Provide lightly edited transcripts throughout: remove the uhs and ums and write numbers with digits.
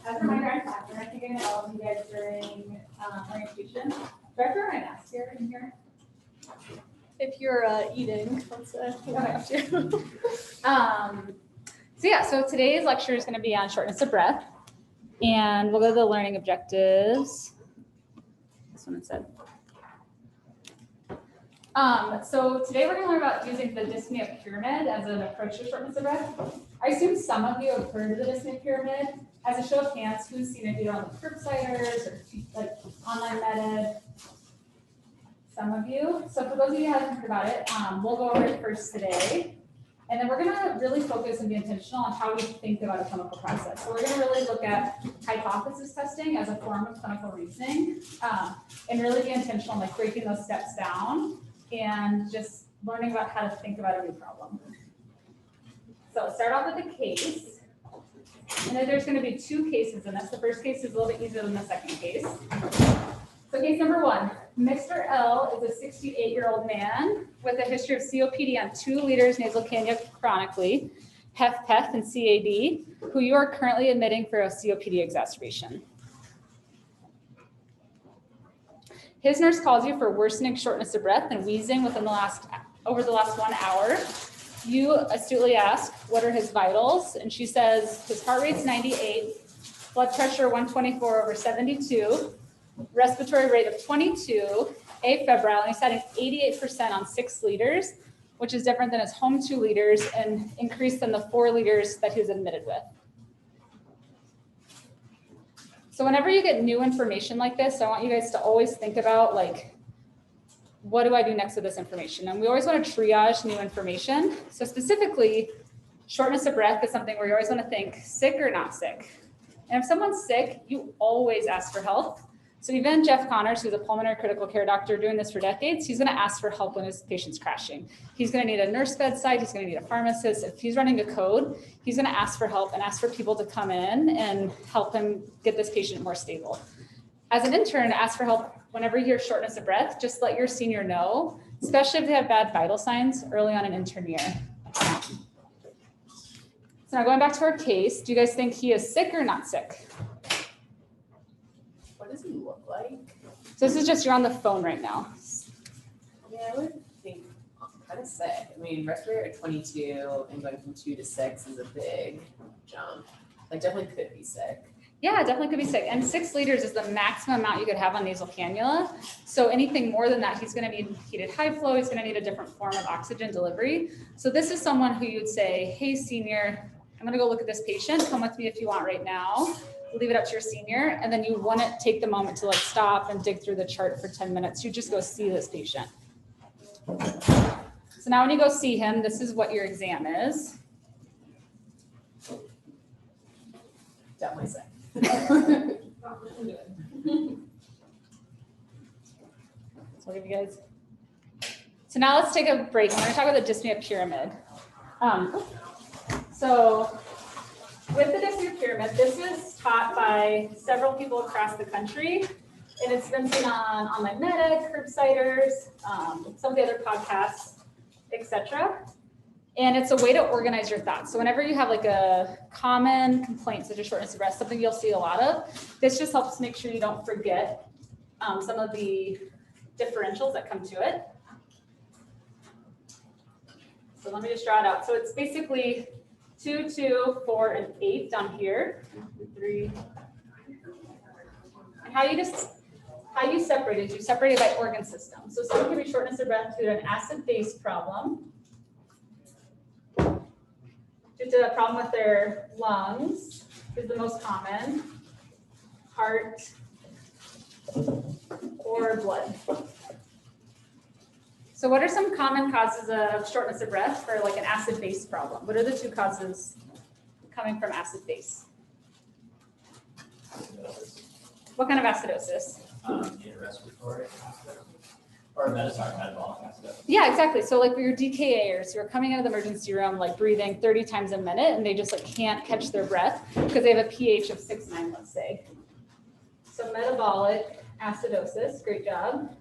As a reminder, I'm Kathryn. I think I'm going to help you guys during orientation. Do I throw my mask here in here? If you're eating, let's say. So today's lecture is going to be on shortness of breath. And we'll go to the learning objectives. This one instead. So today we're going to learn about using the dyspnea pyramid as an approach to shortness of breath. I assume some of you have heard of the dyspnea pyramid. As a show of hands, who's seen it either on the curbsiders or like online med? Some of you. So for those of you who haven't heard about it, we'll go over it first today. And then we're going to really focus and be intentional on how we think about a clinical process. So we're going to really look at hypothesis testing as a form of clinical reasoning, and really be intentional, like breaking those steps down and just learning about how to think about a new problem. So start off with a case. And then there's going to be two cases in this. The first case is a little bit easier than the second case. So case number one, Mr. L is a 68-year-old man with a history of COPD on 2 liters nasal cannula chronically, HFpEF and CAD, who you are currently admitting for a COPD exacerbation. His nurse calls you for worsening shortness of breath and wheezing over the last 1 hour. You astutely ask, what are his vitals? And she says, his heart rate's 98, blood pressure 124/72, respiratory rate of 22, afebrile, and he's setting 88% on 6 liters, which is different than his home 2 liters and increased than the 4 liters that he was admitted with. So whenever you get new information like this, I want you guys to always think about, like, what do I do next with this information? And we always want to triage new information. So specifically, shortness of breath is something where you always want to think sick or not sick. And if someone's sick, you always ask for help. So even Jeff Connors, who's a pulmonary critical care doctor doing this for decades, he's going to ask for help when his patient's crashing. He's going to need a nurse bedside. He's going to need a pharmacist. If he's running a code, he's going to ask for help and ask for people to come in and help him get this patient more stable. As an intern, ask for help whenever you hear shortness of breath. Just let your senior know, especially if they have bad vital signs early on in intern year. So now going back to our case, do you guys think he is sick or not sick? What does he look like? So this is just, you're on the phone right now. Yeah, I would think kind of sick. I mean, respiratory at 22 and going from 2 to 6 is a big jump. Like, definitely could be sick. Yeah, definitely could be sick. And 6 liters is the maximum amount you could have on nasal cannula. So anything more than that, he's going to need heated high flow. He's going to need a different form of oxygen delivery. So this is someone who you would say, hey, senior, I'm going to go look at this patient. Come with me if you want right now. Leave it up to your senior. And then you want to take the moment to, like, stop and dig through the chart for 10 minutes. You just go see this patient. So now when you go see him, this is what your exam is. Definitely sick. So I'll give you guys. So now let's take a break. I'm going to talk about the dyspnea pyramid. So with the dyspnea pyramid, this was taught by several people across the country, and it's been seen on Online Medic, Curbsiders, some of the other podcasts, etc. And it's a way to organize your thoughts. So whenever you have like a common complaint such as shortness of breath, something you'll see a lot of, this just helps make sure you don't forget some of the differentials that come to it. So let me just draw it out. So it's basically 2, 2, 4, and 8 down here. 3. And how you separated, you separated by organ system. So someone can be shortness of breath due to an acid-base problem, due to a problem with their lungs is the most common, heart, or blood. So what are some common causes of shortness of breath for like an acid-base problem? What are the 2 causes coming from acid-base? What kind of acidosis? Respiratory acidosis. Or metabolic acidosis. Yeah, exactly. So like your DKAers who are coming out of the emergency room, like breathing 30 times a minute, and they just like can't catch their breath because they have a pH of 6.9, let's say. So metabolic acidosis, great job.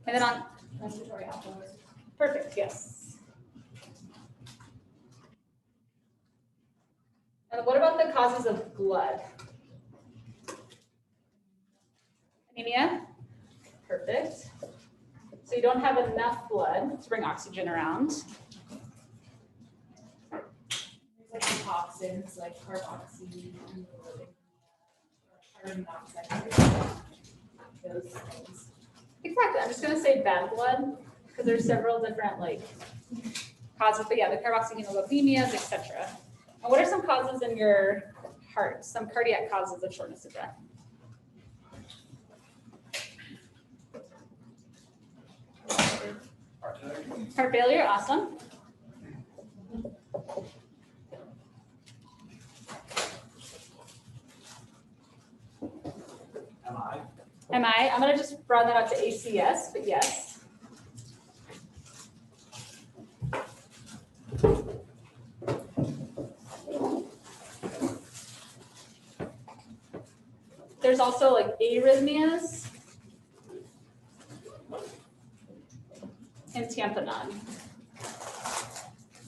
And then on respiratory alcoholism. Perfect, yes. And what about the causes of blood? Anemia? Perfect. So you don't have enough blood to bring oxygen around. There's like the toxins, like carboxy, carbon monoxide. Those things. Exactly. I'm just gonna say bad blood because there's several different like causes, but yeah, the carboxyhemoglobinemias, etc. And what are some causes in your heart? Some cardiac causes of shortness of breath. Heart failure, awesome. MI, I'm gonna just broaden that out to ACS, but yes. There's also like arrhythmias and tamponade.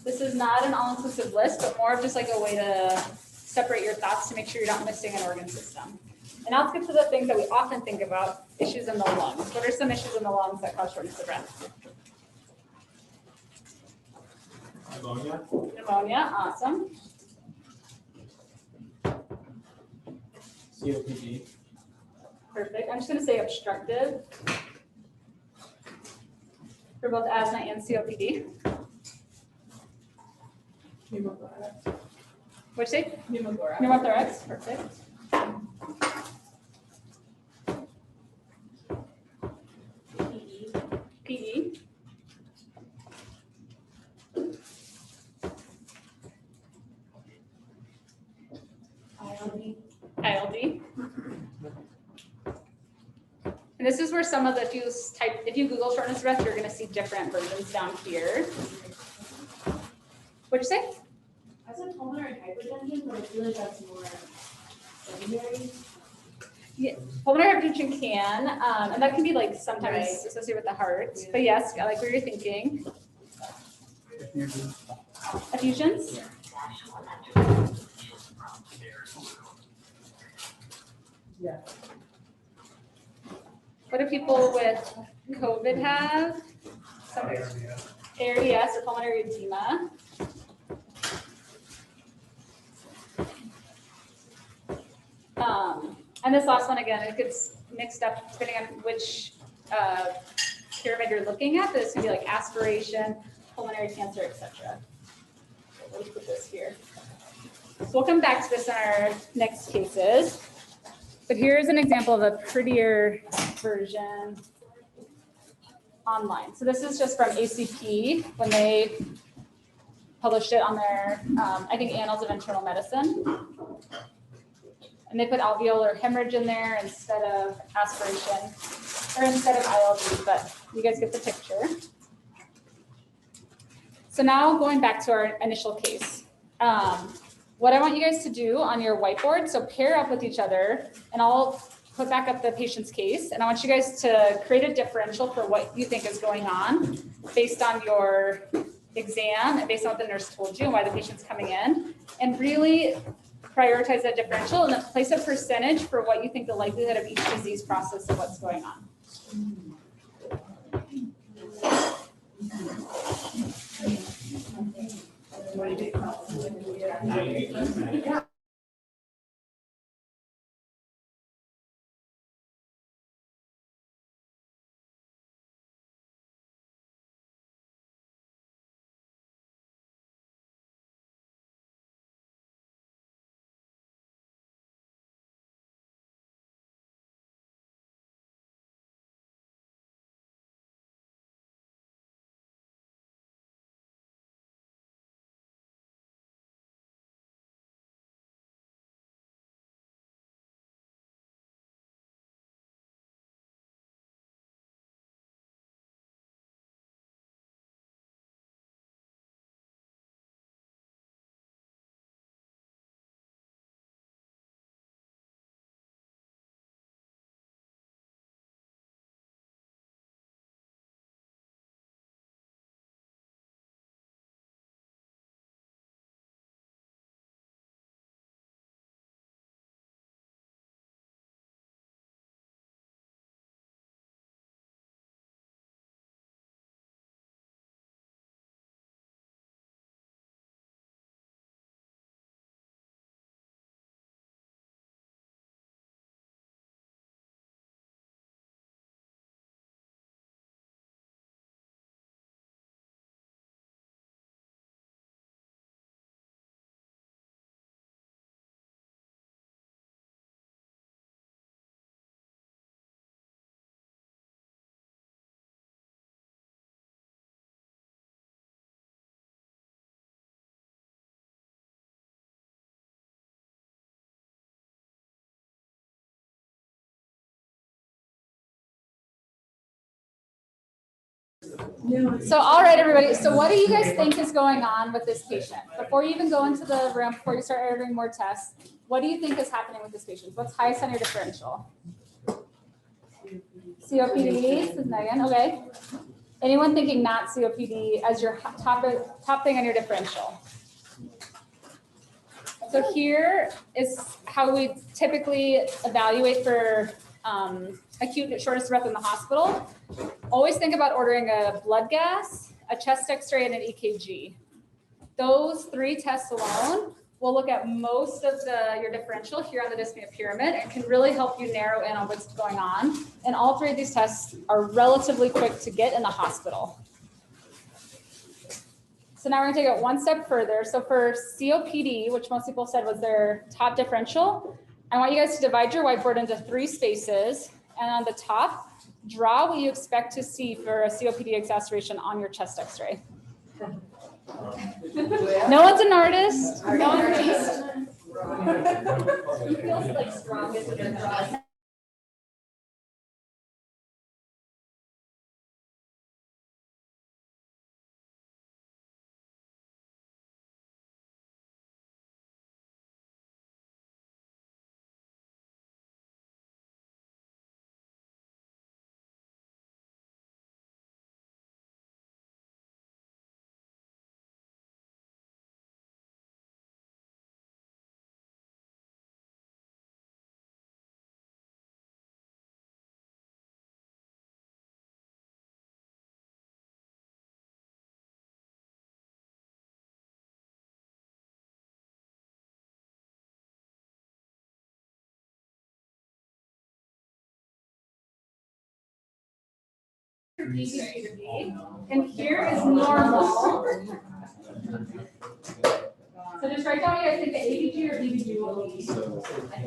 This is not an all-inclusive list, but more of just like a way to separate your thoughts to make sure you're not missing an organ system. And now let's get to the things that we often think about, issues in the lungs. What are some issues in the lungs that cause shortness of breath? Pneumonia. Pneumonia, awesome. COPD. Perfect. I'm just going to say obstructive for both asthma and COPD. Pneumothorax. What'd you say? Pneumothorax. Pneumothorax, perfect. PE. ILD. And this is where some of the, if you Google shortness of breath, you're gonna see different versions down here. What'd you say? I said pulmonary hypertension, but I feel like that's more secondary. Pulmonary hypertension can, and that can be like sometimes Right. associated with the heart. But yes, I like where you're thinking. Effusions? Yeah. What do people with COVID have? Some ARDS or pulmonary edema. And this last one, again, it gets mixed up depending on which pyramid you're looking at. This could be like aspiration, pulmonary cancer, etc. Let's put this here. So we'll come back to this in our next cases. But here's an example of a prettier version online. So this is just from ACP when they published it on their, I think, Annals of Internal Medicine. And they put alveolar hemorrhage in there instead of aspiration, or instead of ILD, but you guys get the picture. So now going back to our initial case. What I want you guys to do on your whiteboard, so pair up with each other, and I'll put back up the patient's case, and I want you guys to create a differential for what you think is going on based on your exam and based on what the nurse told you and why the patient's coming in, and really prioritize that differential and then place a percentage for what you think the likelihood of each disease process of what's going on. What do you do? So, all right, everybody. So what do you guys think is going on with this patient? Before you even go into the room, before you start ordering more tests, what do you think is happening with this patient? What's highest on your differential? COPD, says Megan. Okay. Anyone thinking not COPD as your top thing on your differential? So here is how we typically evaluate for acute shortness of breath in the hospital. Always think about ordering a blood gas, a chest x-ray, and an EKG. Those 3 tests alone will look at most of your differential here on the dyspnea pyramid and can really help you narrow in on what's going on. And all 3 of these tests are relatively quick to get in the hospital. So now we're gonna take it one step further. So for COPD, which most people said was their top differential, I want you guys to divide your whiteboard into 3 spaces. And on the top, draw what you expect to see for a COPD exacerbation on your chest x-ray. No one's an artist. No one's Who feels like strongest in their draws? And here is normal. So just write down what you guys think the ABG or EBG will be. What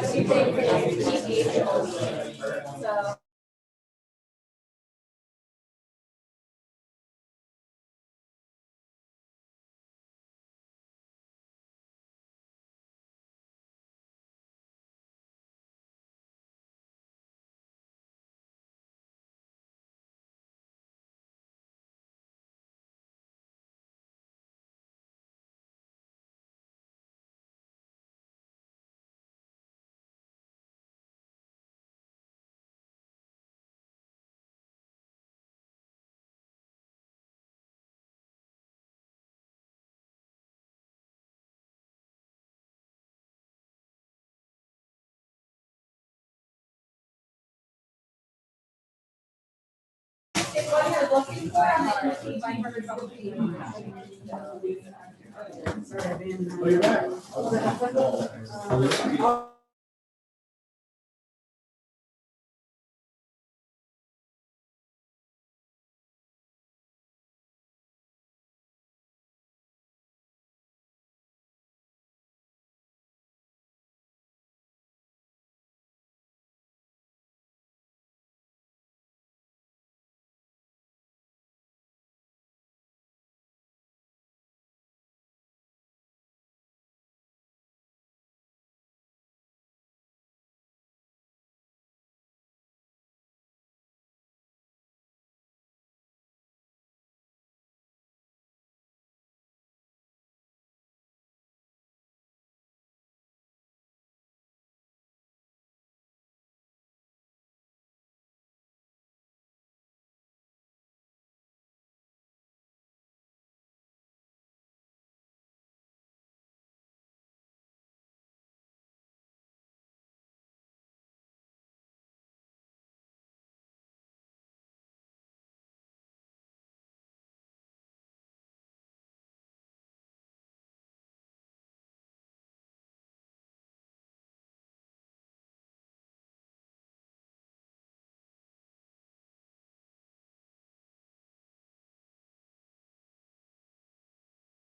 do you think the DH will be? So. It's what you're looking for on the EKG by your troubleshooting. Oh, you're back.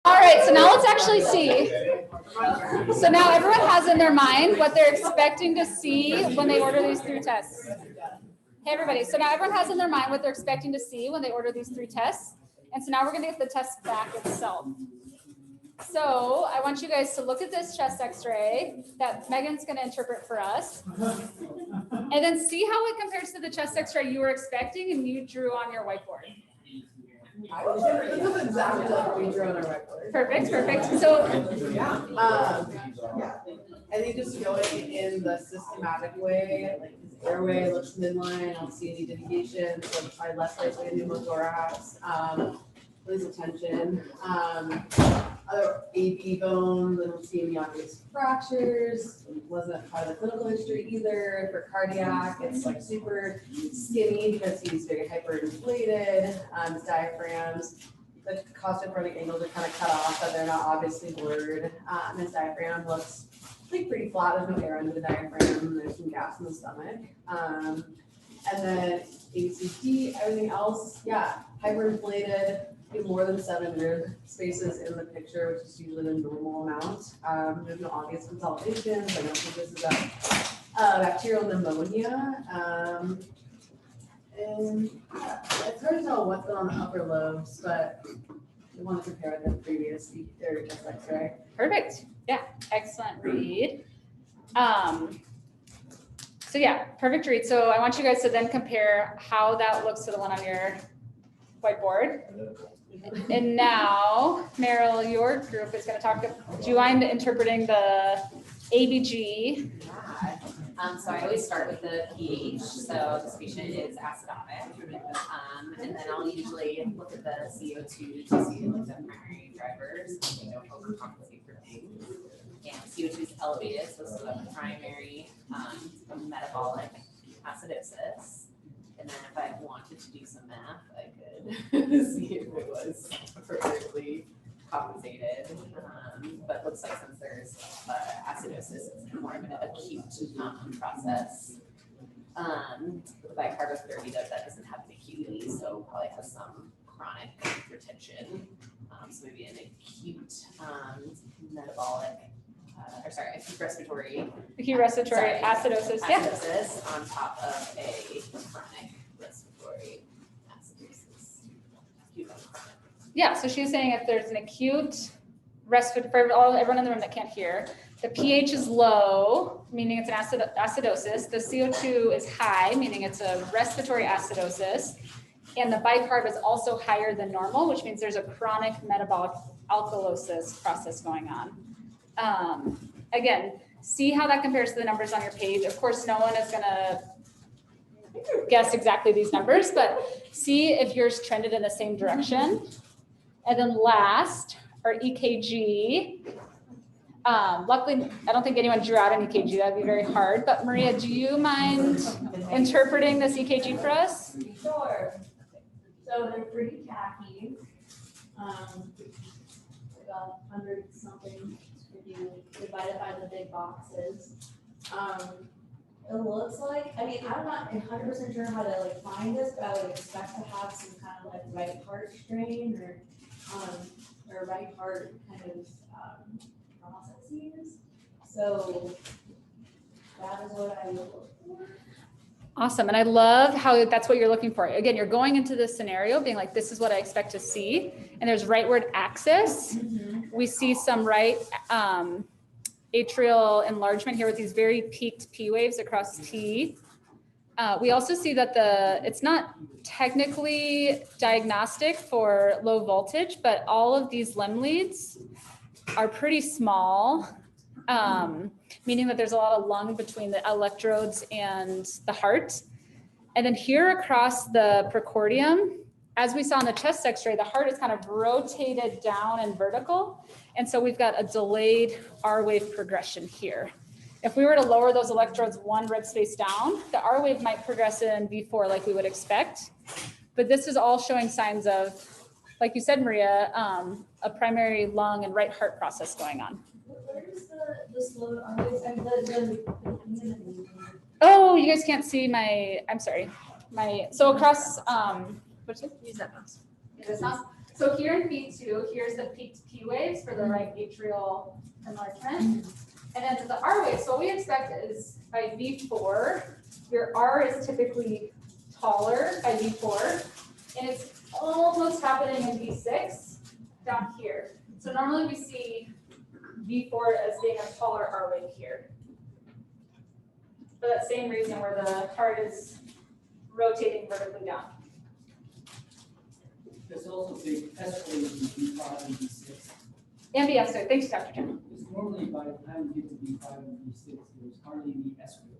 All right, so now let's actually see. So now everyone has in their mind what they're expecting to see when they order these 3 tests. Hey, everybody. So now everyone has in their mind what they're expecting to see when they order these 3 tests. And so now we're going to get the test back itself. So I want you guys to look at this chest x-ray that Megan's going to interpret for us. And then see how it compares to the chest X-ray you were expecting and you drew on your whiteboard. This is exactly like we drew on our whiteboard. Perfect, perfect. So I think just going in the systematic way, like his airway looks midline, I don't see any deviation, so I less likely pneumothorax, nasal tension. Other AB bones, I don't see any obvious fractures, wasn't part of the clinical history either. For cardiac, it's like super skinny because he's very hyperinflated, his diaphragms. The costophrenic angles are kind of cut off, but they're not obviously blurred. His diaphragm looks like pretty flat. There's no air under the diaphragm. There's some gas in the stomach. And then ACD, everything else, yeah, hyperinflated. More than 7 rib spaces in the picture, which is usually the normal amount. There's no obvious consolidations. I don't think this is a bacterial pneumonia. And it's hard to tell what's on the upper lobes, but we want to compare the previous chest X-ray. perfect. Yeah, excellent read. So yeah, perfect read. So I want you guys to then compare how that looks to the one on your whiteboard. And now, Meryl, your group is going to talk. Do you mind interpreting the ABG? Yeah. So I always start with the pH. So this patient is acidotic. And then I'll usually look at the CO2 to see like the primary drivers. So we don't overcompensate for things. And CO2 is elevated, so this is a primary metabolic acidosis. And then if I wanted to do some math, I could see if it was appropriately compensated. But looks like since there's acidosis, it's more of an acute process. The bicarb 30 though, that doesn't have an acuity, so probably has some chronic retention. So maybe an acute metabolic, acute respiratory. Acute respiratory acidosis. Yeah. Acidosis on top of a chronic respiratory acidosis. Acute and chronic. Yeah. So she was saying if there's an acute respiratory, for everyone in the room that can't hear, the pH is low, meaning it's an acidosis. The CO2 is high, meaning it's a respiratory acidosis. And the bicarb is also higher than normal, which means there's a chronic metabolic alkalosis process going on. Again, see how that compares to the numbers on your page. Of course, no one is gonna guess exactly these numbers, but see if yours trended in the same direction. And then last, our EKG. Luckily, I don't think anyone drew out an EKG. That'd be very hard. But Maria, do you mind interpreting this EKG for us? Sure. So they're pretty tacky. About 100 something if you divide it by the big boxes. It looks like, I mean, I'm not 100% sure how to like find this, but I would expect to have some kind of like right heart strain or right heart kind of processes. So that is what I would look for. Awesome. And I love how that's what you're looking for. Again, you're going into this scenario being like, this is what I expect to see. And there's rightward axis. We see some right atrial enlargement here with these very peaked P waves across T. We also see that it's not technically diagnostic for low voltage, but all of these limb leads are pretty small, meaning that there's a lot of lung between the electrodes and the heart. And then here across the precordium, as we saw in the chest X-ray, the heart is kind of rotated down and vertical. And so we've got a delayed R wave progression here. If we were to lower those electrodes 1 rib space down, the R wave might progress in V4 like we would expect. But this is all showing signs of, like you said, Maria, a primary lung and right heart process going on. Where's the slow Oh, you guys can't see I'm sorry. So across, what's it? Use that mouse. This mouse. So here in P2, here's the peaked P waves for the right atrial enlargement. And then the R wave, so what we expect is by V4, your R is typically taller by V4, and it's almost happening in V6 down here. So normally we see V4 as being a taller R wave here. for that same reason where the heart is rotating vertically down. There's also big escalate in B5 and B6. And the escalator, thanks, Dr. Jim. Because normally by the time you get to B5 and B6, there's hardly any escalate.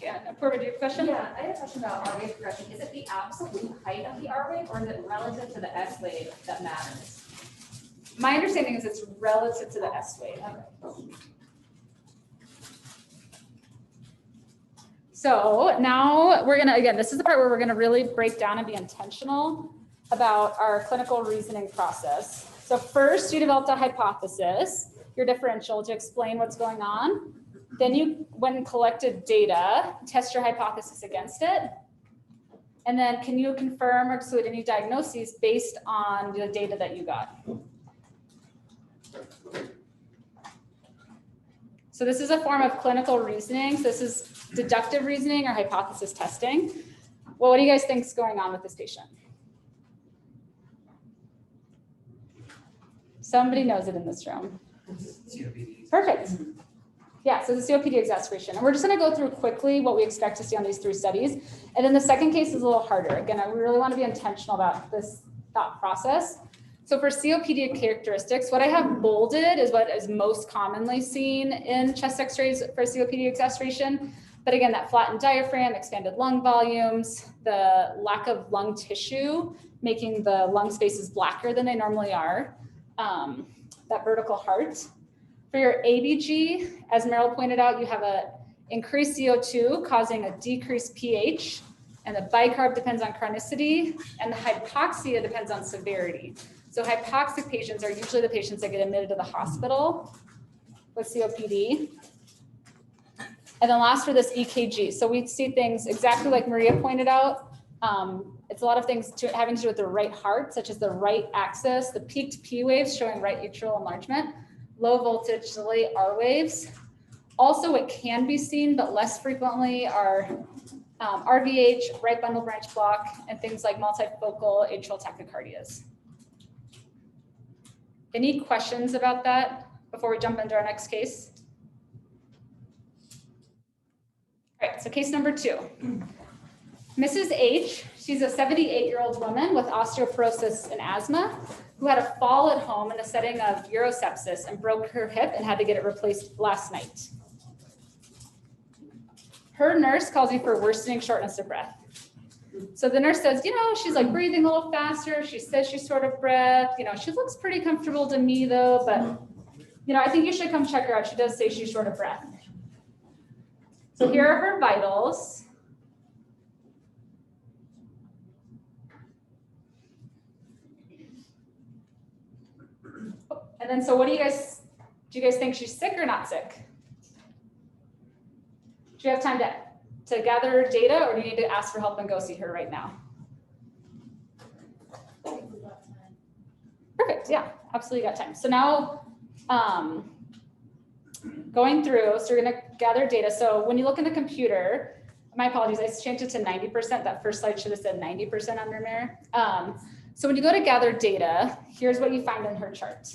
Yeah, Porter, do you have a question? Yeah, I had a question about R wave progression. Is it the absolute height of the R wave or is it relative to the S wave that matters? My understanding is it's relative to the S wave. So now we're gonna, again, this is the part where we're gonna really break down and be intentional about our clinical reasoning process. So first you developed a hypothesis, your differential to explain what's going on. Then you, when collected data, test your hypothesis against it. And then can you confirm or exclude any diagnoses based on the data that you got? So this is a form of clinical reasoning. So this is deductive reasoning or hypothesis testing. Well, what do you guys think is going on with this patient? Somebody knows it in this room. Perfect. Yeah, so the COPD exacerbation. And we're just gonna go through quickly what we expect to see on these 3 studies. And then the second case is a little harder. Again, I really wanna be intentional about this thought process. So for COPD characteristics, what I have bolded is what is most commonly seen in chest x-rays for COPD exacerbation. But again, that flattened diaphragm, expanded lung volumes, the lack of lung tissue, making the lung spaces blacker than they normally are, that vertical heart. For your ABG, as Meryl pointed out, you have a increased CO2 causing a decreased pH, and the bicarb depends on chronicity, and the hypoxia depends on severity. So hypoxic patients are usually the patients that get admitted to the hospital with COPD. And then last for this EKG. So we see things exactly like Maria pointed out. It's a lot of things having to do with the right heart, such as the right axis, the peaked P waves showing right atrial enlargement, low voltage delay R waves. Also, what can be seen, but less frequently, are RVH, right bundle branch block, and things like multifocal atrial tachycardias. Any questions about that before we jump into our next case? All right, so case number 2. Mrs. H, she's a 78-year-old woman with osteoporosis and asthma who had a fall at home in the setting of urosepsis and broke her hip and had to get it replaced last night. Her nurse calls me for worsening shortness of breath. So the nurse says, you know, she's like breathing a little faster. She says she's short of breath. You know, she looks pretty comfortable to me though, but you know, I think you should come check her out. She does say she's short of breath. So here are her vitals. And then, so what do you guys think she's sick or not sick? Do you have time to gather data, or do you need to ask for help and go see her right now? Perfect, yeah, absolutely got time. So now, going through, so you're gonna gather data. So when you look in the computer, my apologies, I changed it to 90%. That first slide should have said 90% under there. So when you go to gather data, here's what you find in her chart.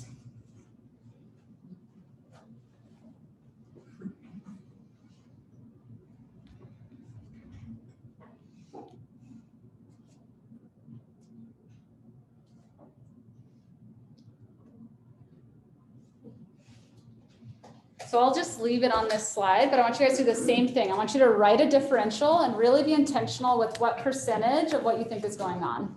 So I'll just leave it on this slide, but I want you guys to do the same thing. I want you to write a differential and really be intentional with what percentage of what you think is going on.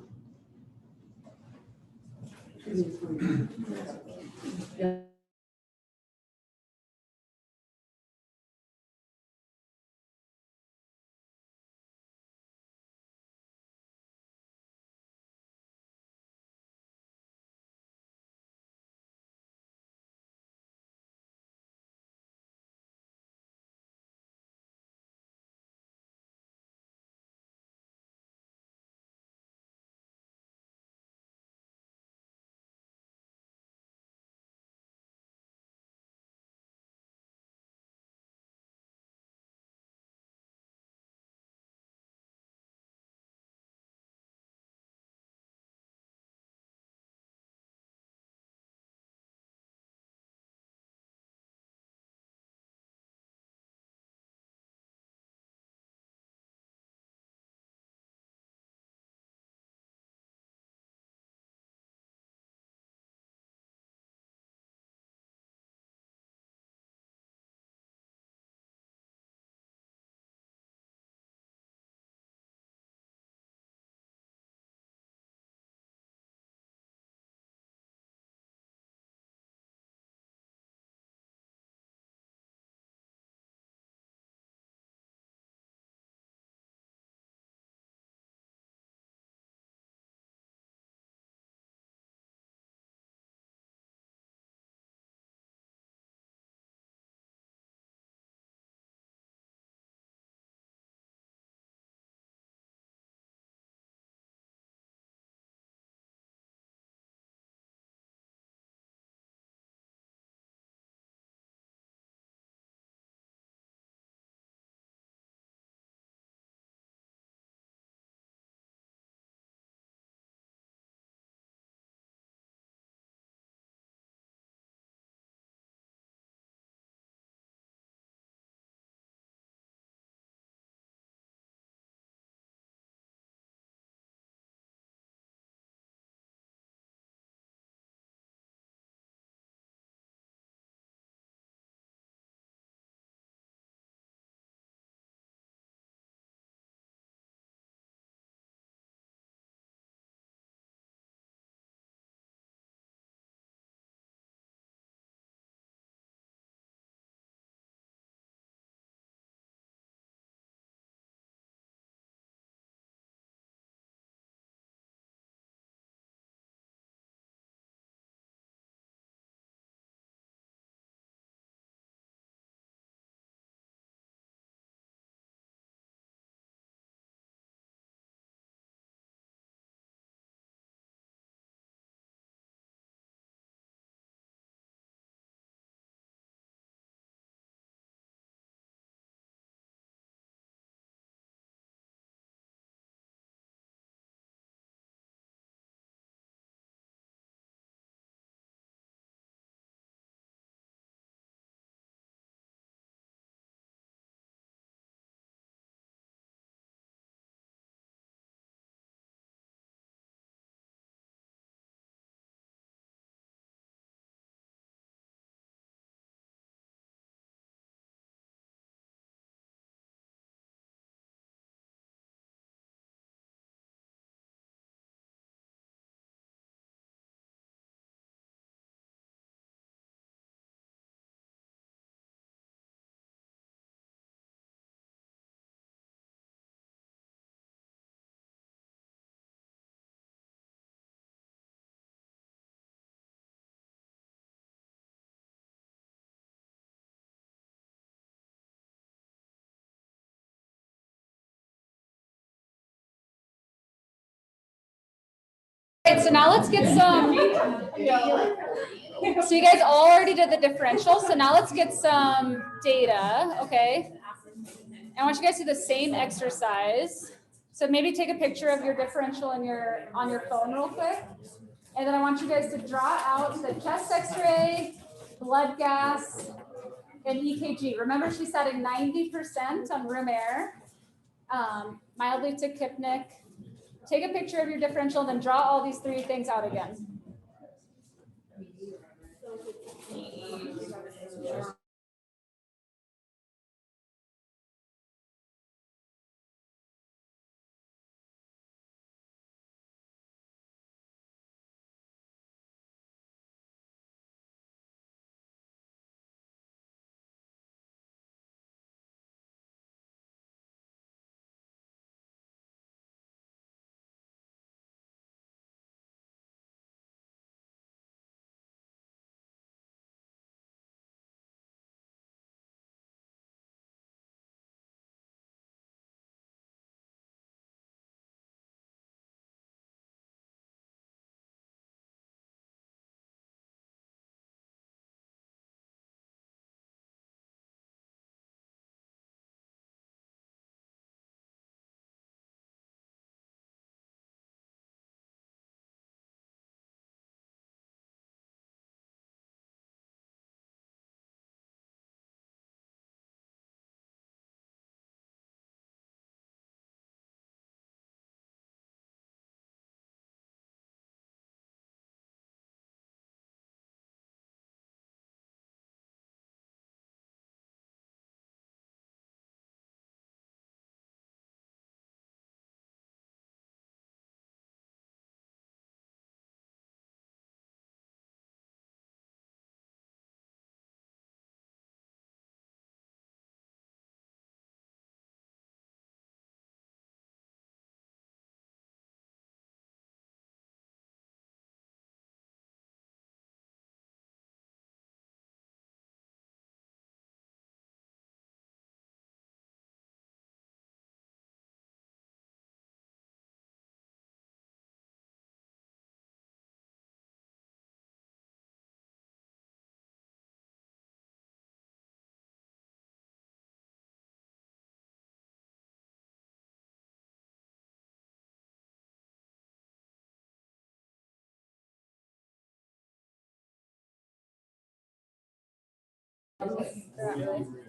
Right, so now let's get some. So you guys already did the differential, so now let's get some data, okay? I want you guys to do the same exercise. So maybe take a picture of your differential on your phone real quick. And then I want you guys to draw out the chest x-ray, blood gas, and EKG. Remember, she's setting 90% on room air, mildly tachypnic. Take a picture of your differential, and then draw all these three things out again.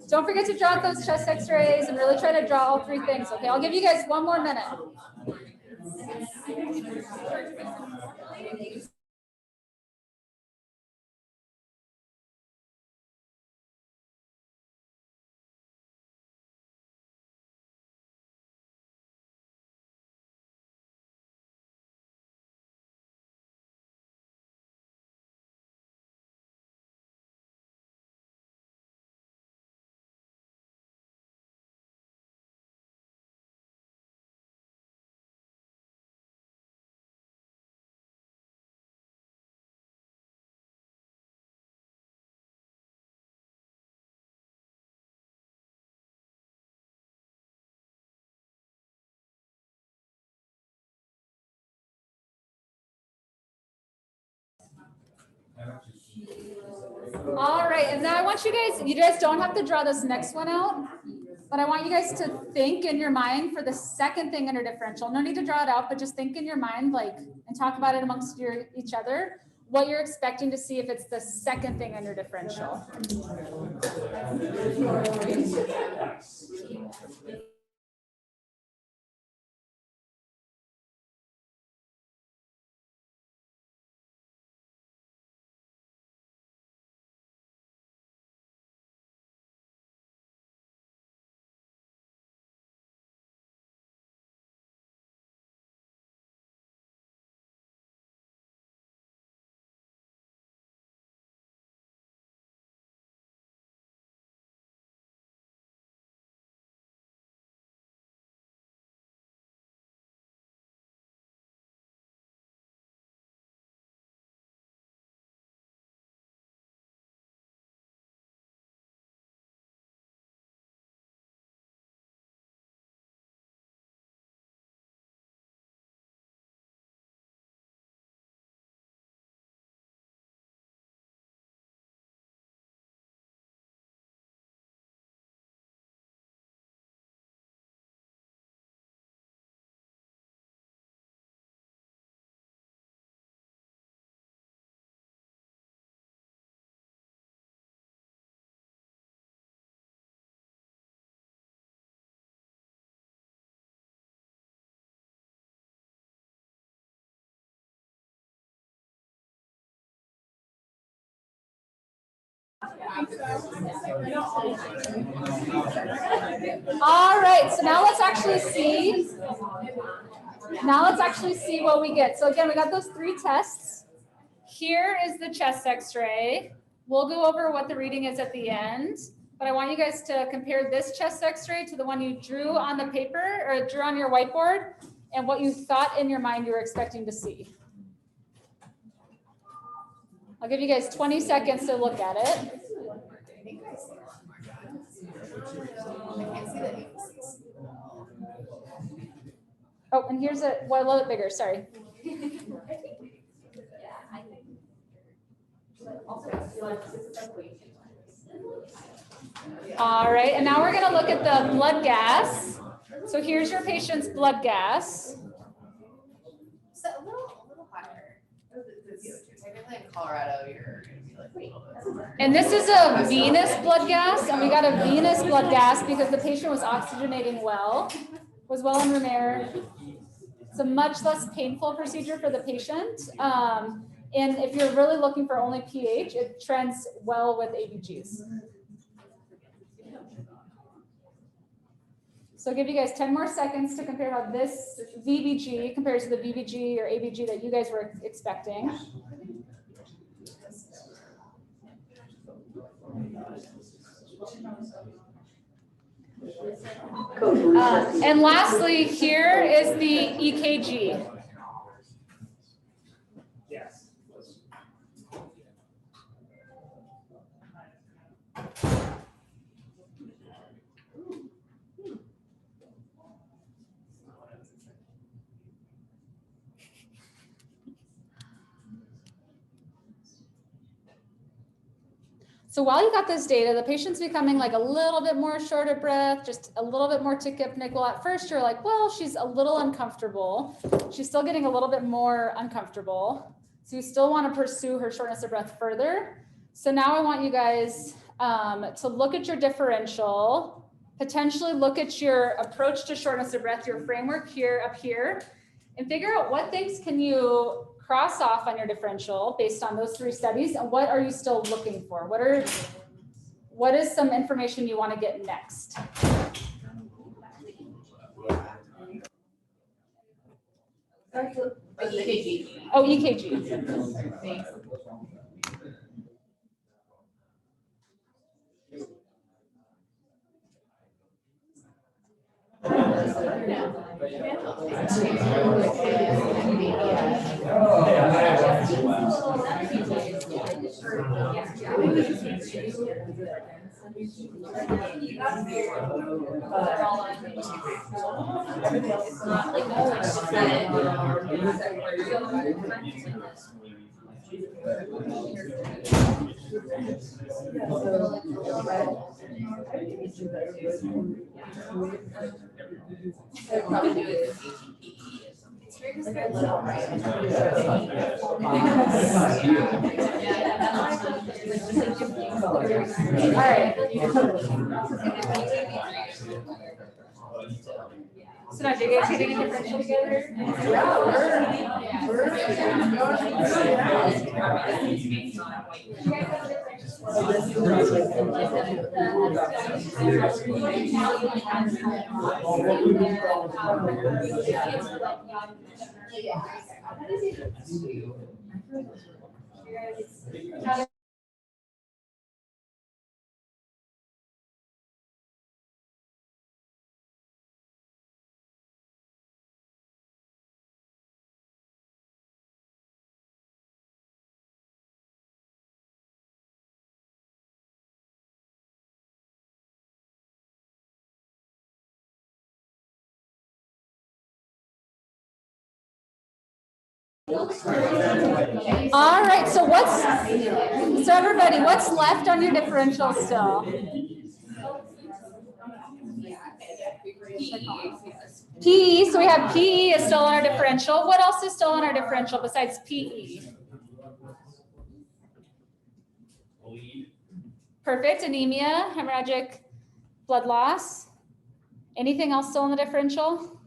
Don't forget to draw out those chest x-rays and really try to draw all three things, okay? I'll give you guys 1 more minute. All right, and now I want you guys don't have to draw this next one out, but I want you guys to think in your mind for the second thing under differential. No need to draw it out, but just think in your mind, like, and talk about it amongst each other, what you're expecting to see if it's the second thing under differential. All right, so now let's actually see. Now let's actually see what we get. So again, we got those 3 tests. Here is the chest x-ray. We'll go over what the reading is at the end, but I want you guys to compare this chest x-ray to the one you drew on the paper or drew on your whiteboard and what you thought in your mind you were expecting to see. I'll give you guys 20 seconds to look at it. Oh, and here's a little bit bigger, sorry. All right, and now we're going to look at the blood gas. So here's your patient's blood gas. So a little higher. Technically in Colorado, you're gonna be like a little bit. And this is a venous blood gas, and we got a venous blood gas because the patient was oxygenating well, was well in room air. It's a much less painful procedure for the patient. And if you're really looking for only pH, it trends well with ABGs. So I'll give you guys 10 more seconds to compare how this VBG compares to the VBG or ABG that you guys were expecting. And lastly, here is the EKG. Yes. So while you got this data, the patient's becoming like a little bit more short of breath, just a little bit more tachypnic. Well, at first you're like, well, she's a little uncomfortable. She's still getting a little bit more uncomfortable. So you still want to pursue her shortness of breath further. So now I want you guys to look at your differential, potentially look at your approach to shortness of breath, your framework here, up here, and figure out what things can you cross off on your differential based on those 3 studies, and what are you still looking for? What is some information you want to get next? EKG. Oh, EKG. Thanks. Probably do it with It's very little, right? All right. So now, do you guys getting a differential together? All right, so everybody, what's left on your differential still? PE, so we have PE is still on our differential. What else is still on our differential besides PE? Perfect, anemia, hemorrhagic blood loss. Anything else still on the differential?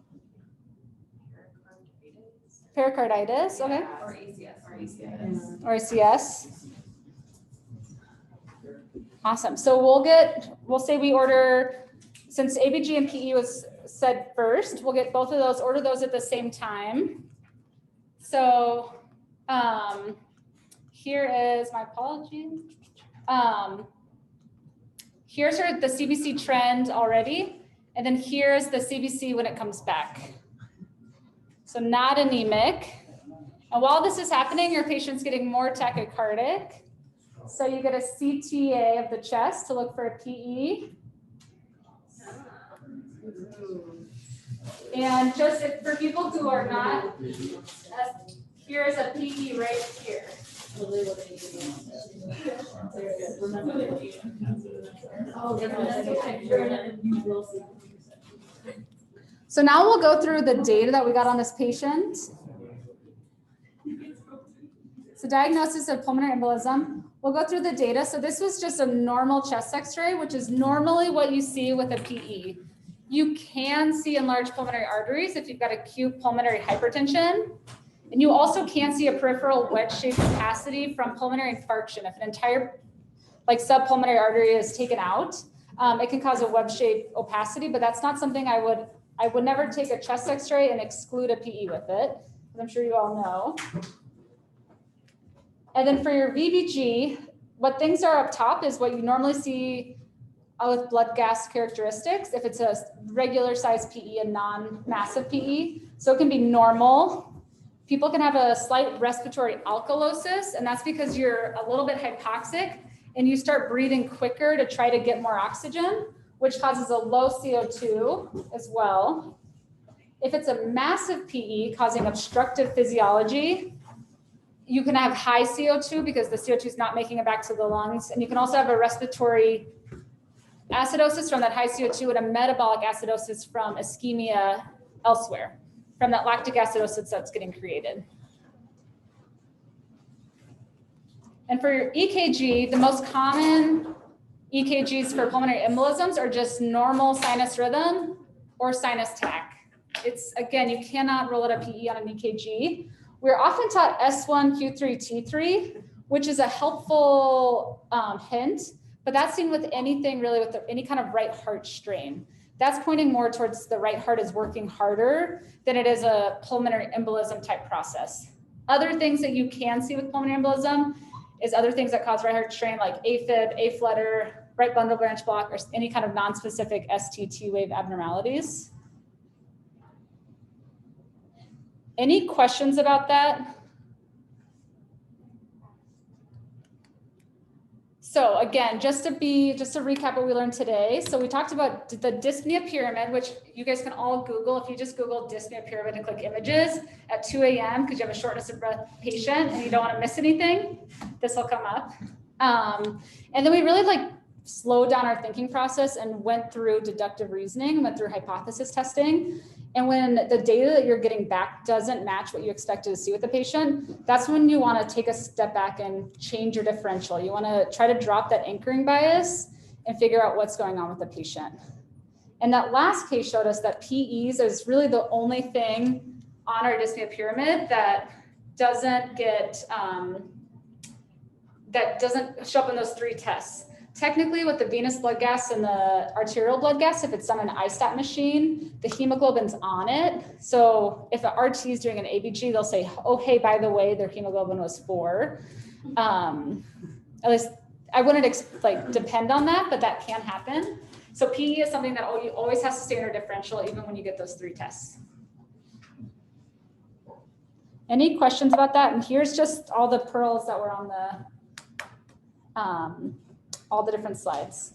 Pericarditis, okay. Or ACS. Or ACS. Awesome. So we'll say we order, since ABG and PE was said first, we'll get both of those, order those at the same time. So here is my apology. Here's sort of the CBC trend already. And then here's the CBC when it comes back. So not anemic. And while this is happening, your patient's getting more tachycardic. So you get a CTA of the chest to look for a PE. And just for people who are not, here's a PE right here. So now we'll go through the data that we got on this patient. So diagnosis of pulmonary embolism. We'll go through the data. So this was just a normal chest x-ray, which is normally what you see with a PE. You can see enlarged pulmonary arteries if you've got acute pulmonary hypertension. And you also can see a peripheral wedge-shaped opacity from pulmonary infarction. If an entire subpulmonary artery is taken out, it can cause a web-shaped opacity, but that's not something I would never take a chest x-ray and exclude a PE with it, as I'm sure you all know. And then for your VBG, what things are up top is what you normally see with blood gas characteristics, if it's a regular size PE and non-massive PE. So it can be normal. People can have a slight respiratory alkalosis, and that's because you're a little bit hypoxic and you start breathing quicker to try to get more oxygen, which causes a low CO2 as well. If it's a massive PE causing obstructive physiology, you can have high CO2 because the CO2 is not making it back to the lungs. And you can also have a respiratory acidosis from that high CO2 and a metabolic acidosis from ischemia elsewhere, from that lactic acidosis that's getting created. And for your EKG, the most common EKGs for pulmonary embolisms are just normal sinus rhythm or sinus tach. It's, again, you cannot roll out a PE on an EKG. We're often taught S1, Q3, T3, which is a helpful hint, but that's seen with anything really with any kind of right heart strain. That's pointing more towards the right heart is working harder than it is a pulmonary embolism type process. Other things that you can see with pulmonary embolism is other things that cause right heart strain like AFib, A-flutter, right bundle branch block, or any kind of non-specific ST wave abnormalities. Any questions about that? So again, just to recap what we learned today. So we talked about the dyspnea pyramid, which you guys can all Google. If you just Google dyspnea pyramid and click images at 2 a.m. because you have a shortness of breath patient and you don't want to miss anything, this will come up. And then we really slowed down our thinking process and went through deductive reasoning, went through hypothesis testing. And when the data that you're getting back doesn't match what you expected to see with the patient, that's when you want to take a step back and change your differential. You want to try to drop that anchoring bias and figure out what's going on with the patient. And that last case showed us that PEs is really the only thing on our dyspnea pyramid that doesn't show up in those 3 tests. Technically, with the venous blood gas and the arterial blood gas, if it's on an ISTAT machine, the hemoglobin's on it. So if an RT is doing an ABG, they'll say, oh, hey, by the way, their hemoglobin was 4. At least I wouldn't depend on that, but that can happen. So PE is something that always has to stay in your differential, even when you get those 3 tests. Any questions about that? And here's just all the pearls that were on the all the different slides.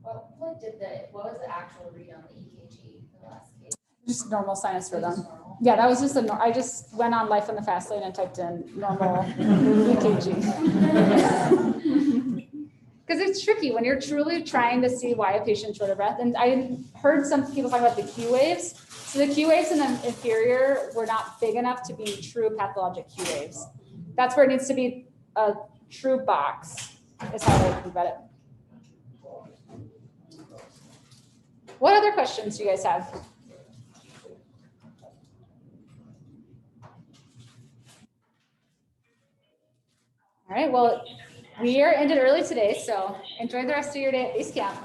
What was the actual read on the EKG for the last case? Just normal sinus rhythm. Yeah, that was just I just went on Life on the Fast Lane and typed in normal EKG. Because it's tricky when you're truly trying to see why a patient's short of breath. And I heard some people talk about the Q waves. So the Q waves in the inferior were not big enough to be true pathologic Q waves. That's where it needs to be a true box, is how I think about it. What other questions do you guys have? All right, well, we are ended early today, so enjoy the rest of your day at Basecamp.